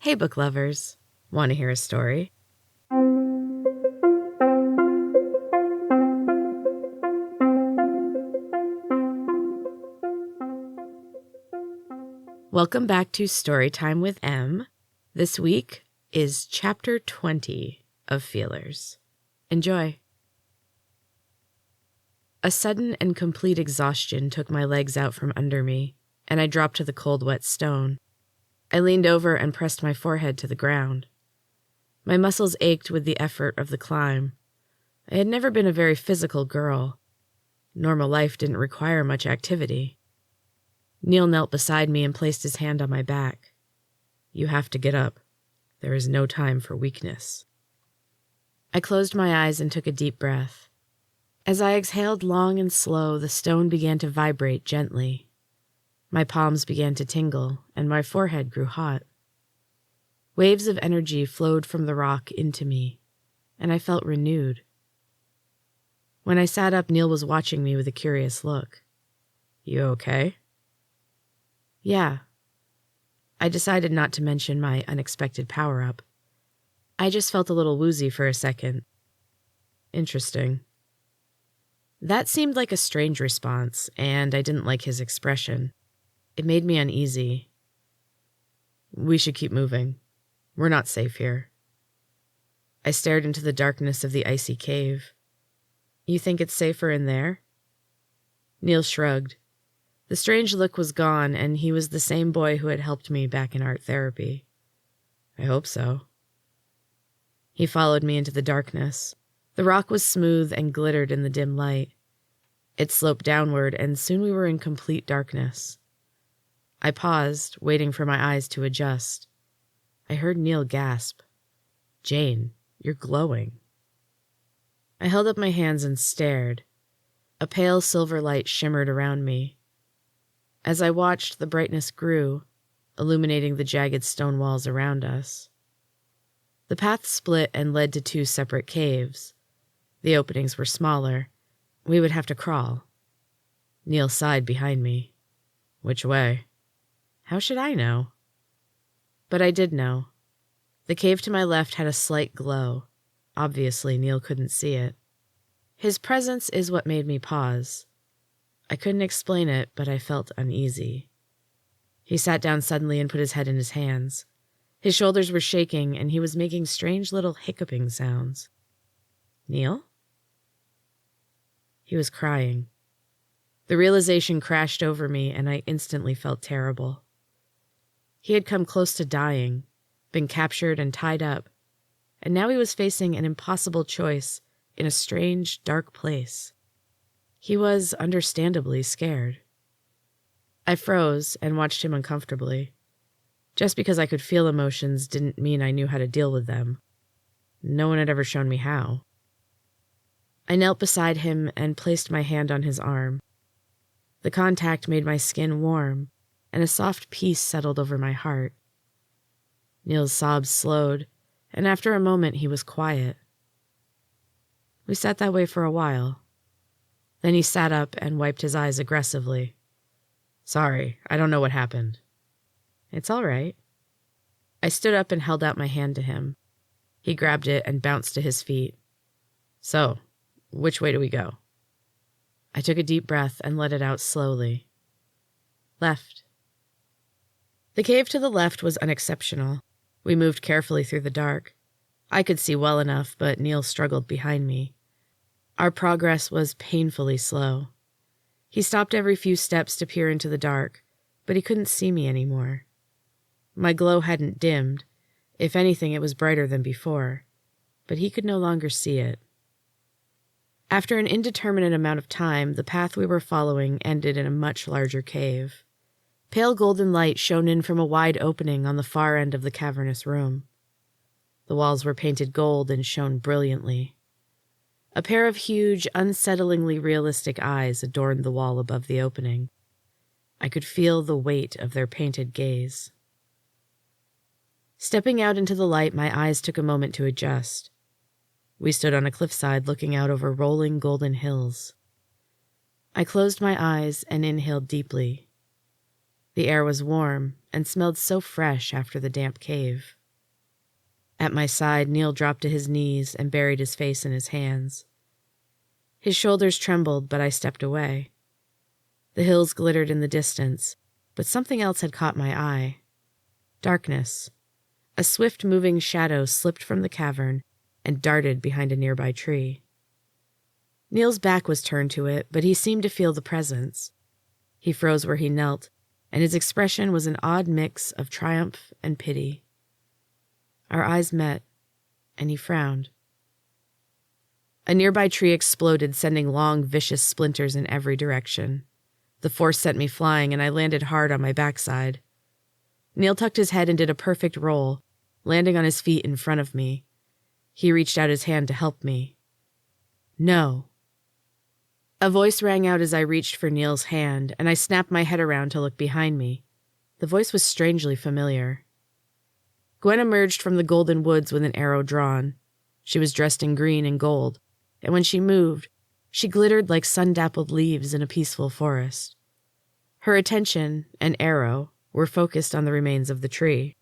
Hey, book lovers. Want to hear a story? Welcome back to Storytime with M. This week is Chapter 20 of Feelers. Enjoy. A sudden and complete exhaustion took my legs out from under me, and I dropped to the cold, wet stone. I leaned over and pressed my forehead to the ground. My muscles ached with the effort of the climb. I had never been a very physical girl. Normal life didn't require much activity. Neil knelt beside me and placed his hand on my back. You have to get up. There is no time for weakness. I closed my eyes and took a deep breath. As I exhaled long and slow, the stone began to vibrate gently. My palms began to tingle, and my forehead grew hot. Waves of energy flowed from the rock into me, and I felt renewed. When I sat up, Neil was watching me with a curious look. You okay? Yeah. I decided not to mention my unexpected power-up. I just felt a little woozy for a second. Interesting. That seemed like a strange response, and I didn't like his expression. It made me uneasy. We should keep moving. We're not safe here. I stared into the darkness of the icy cave. You think it's safer in there? Neil shrugged. The strange look was gone, and he was the same boy who had helped me back in art therapy. I hope so. He followed me into the darkness. The rock was smooth and glittered in the dim light. It sloped downward, and soon we were in complete darkness. I paused, waiting for my eyes to adjust. I heard Neil gasp. Jane, you're glowing. I held up my hands and stared. A pale silver light shimmered around me. As I watched, the brightness grew, illuminating the jagged stone walls around us. The path split and led to two separate caves. The openings were smaller. We would have to crawl. Neil sighed behind me. Which way? How should I know? But I did know. The cave to my left had a slight glow. Obviously, Neil couldn't see it. His presence is what made me pause. I couldn't explain it, but I felt uneasy. He sat down suddenly and put his head in his hands. His shoulders were shaking, and he was making strange little hiccuping sounds. Neil? He was crying. The realization crashed over me, and I instantly felt terrible. He had come close to dying, been captured and tied up, and now he was facing an impossible choice in a strange, dark place. He was understandably scared. I froze and watched him uncomfortably. Just because I could feel emotions didn't mean I knew how to deal with them. No one had ever shown me how. I knelt beside him and placed my hand on his arm. The contact made my skin warm, and a soft peace settled over my heart. Neil's sobs slowed, and after a moment he was quiet. We sat that way for a while. Then he sat up and wiped his eyes aggressively. Sorry, I don't know what happened. It's all right. I stood up and held out my hand to him. He grabbed it and bounced to his feet. So, which way do we go? I took a deep breath and let it out slowly. Left. The cave to the left was unexceptional. We moved carefully through the dark. I could see well enough, but Neil struggled behind me. Our progress was painfully slow. He stopped every few steps to peer into the dark, but he couldn't see me anymore. My glow hadn't dimmed. If anything, it was brighter than before, but he could no longer see it. After an indeterminate amount of time, the path we were following ended in a much larger cave. Pale golden light shone in from a wide opening on the far end of the cavernous room. The walls were painted gold and shone brilliantly. A pair of huge, unsettlingly realistic eyes adorned the wall above the opening. I could feel the weight of their painted gaze. Stepping out into the light, my eyes took a moment to adjust. We stood on a cliffside looking out over rolling golden hills. I closed my eyes and inhaled deeply. The air was warm and smelled so fresh after the damp cave. At my side, Neil dropped to his knees and buried his face in his hands. His shoulders trembled, but I stepped away. The hills glittered in the distance, but something else had caught my eye. Darkness. A swift-moving shadow slipped from the cavern and darted behind a nearby tree. Neil's back was turned to it, but he seemed to feel the presence. He froze where he knelt, and his expression was an odd mix of triumph and pity. Our eyes met, and he frowned. A nearby tree exploded, sending long, vicious splinters in every direction. The force sent me flying, and I landed hard on my backside. Neil tucked his head and did a perfect roll, landing on his feet in front of me. He reached out his hand to help me. No. A voice rang out as I reached for Neil's hand, and I snapped my head around to look behind me. The voice was strangely familiar. Gwen emerged from the golden woods with an arrow drawn. She was dressed in green and gold, and when she moved, she glittered like sun-dappled leaves in a peaceful forest. Her attention, and arrow, were focused on the remains of the tree.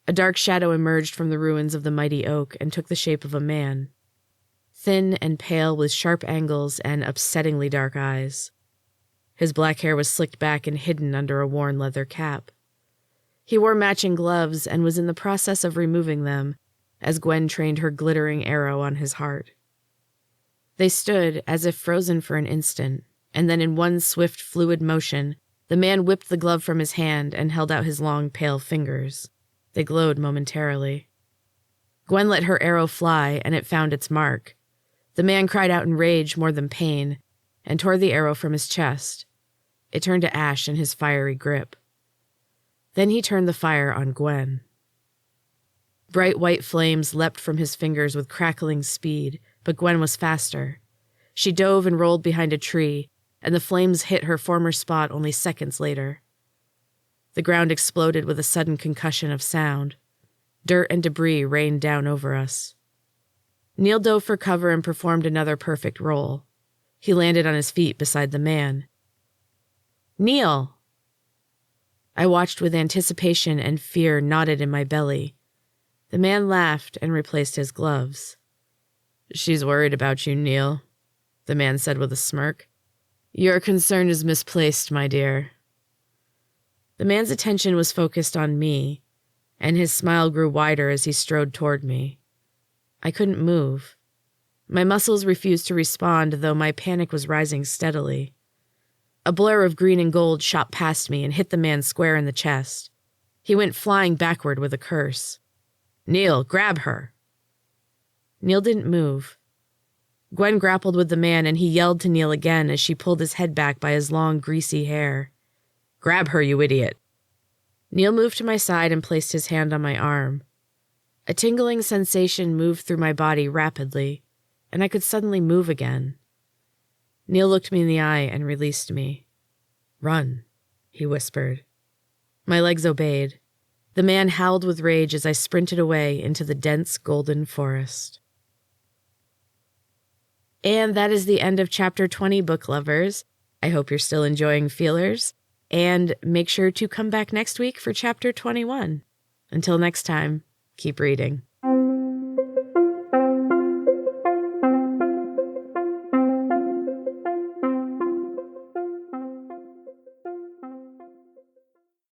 A dark shadow emerged from the ruins of the mighty oak and took the shape of a man. Thin and pale with sharp angles and upsettingly dark eyes. His black hair was slicked back and hidden under a worn leather cap. He wore matching gloves and was in the process of removing them as Gwen trained her glittering arrow on his heart. They stood as if frozen for an instant, and then in one swift, fluid motion, the man whipped the glove from his hand and held out his long, pale fingers. They glowed momentarily. Gwen let her arrow fly, and it found its mark. The man cried out in rage more than pain, and tore the arrow from his chest. It turned to ash in his fiery grip. Then he turned the fire on Gwen. Bright white flames leapt from his fingers with crackling speed, but Gwen was faster. She dove and rolled behind a tree, and the flames hit her former spot only seconds later. The ground exploded with a sudden concussion of sound. Dirt and debris rained down over us. Neil dove for cover and performed another perfect roll. He landed on his feet beside the man. "Neil!" I watched with anticipation, and fear knotted in my belly. The man laughed and replaced his gloves. "She's worried about you, Neil," the man said with a smirk. "Your concern is misplaced, my dear." The man's attention was focused on me, and his smile grew wider as he strode toward me. I couldn't move. My muscles refused to respond, though my panic was rising steadily. A blur of green and gold shot past me and hit the man square in the chest. He went flying backward with a curse. "Neil, grab her!" Neil didn't move. Gwen grappled with the man, and he yelled to Neil again as she pulled his head back by his long, greasy hair. "Grab her, you idiot!" Neil moved to my side and placed his hand on my arm. A tingling sensation moved through my body rapidly, and I could suddenly move again. Neil looked me in the eye and released me. "Run," he whispered. My legs obeyed. The man howled with rage as I sprinted away into the dense golden forest. And that is the end of Chapter 20, book lovers. I hope you're still enjoying Feelers, and make sure to come back next week for Chapter 21. Until next time, keep reading.